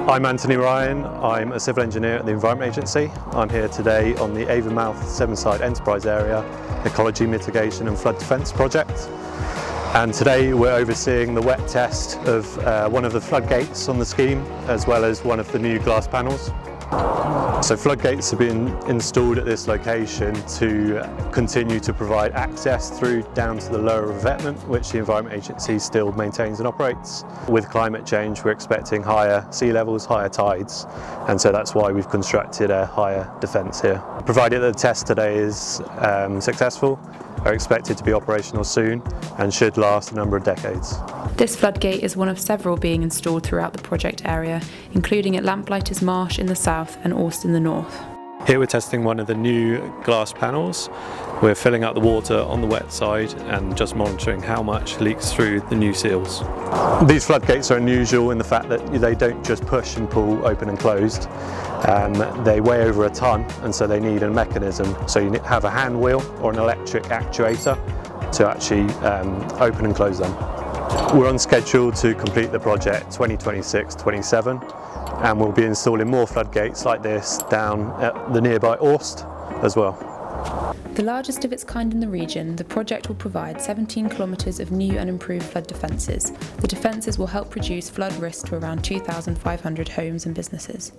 I'm Anthony Ryan, I'm a civil engineer at the Environment Agency. I'm here today on the Avonmouth Severnside Enterprise Area Ecology, Mitigation and Flood Defence project. And today we're overseeing the wet test of one of the floodgates on the scheme, as well as one of the new glass panels. So floodgates have been installed at this location to continue to provide access through down to the lower revetment, which the Environment Agency still maintains and operates. With climate change, we're expecting higher sea levels, higher tides, and so that's why we've constructed a higher defence here. Provided that the test today is successful, are expected to be operational soon and should last a number of decades. This floodgate is one of several being installed throughout the project area, including at Lamplighters Marsh in the south and Orst in the north. Here we're testing one of the new glass panels. We're filling up the water on the wet side and just monitoring how much leaks through the new seals. These floodgates are unusual in the fact that they don't just push and pull open and closed. They weigh over a tonne, and so they need a mechanism. So you have a hand wheel or an electric actuator to actually open and close them. We're on schedule to complete the project 2026-27, and we'll be installing more floodgates like this down at the nearby Orst as well. The largest of its kind in the region, the project will provide 17 kilometres of new and improved flood defences. The defences will help reduce flood risk to around 2,500 homes and businesses.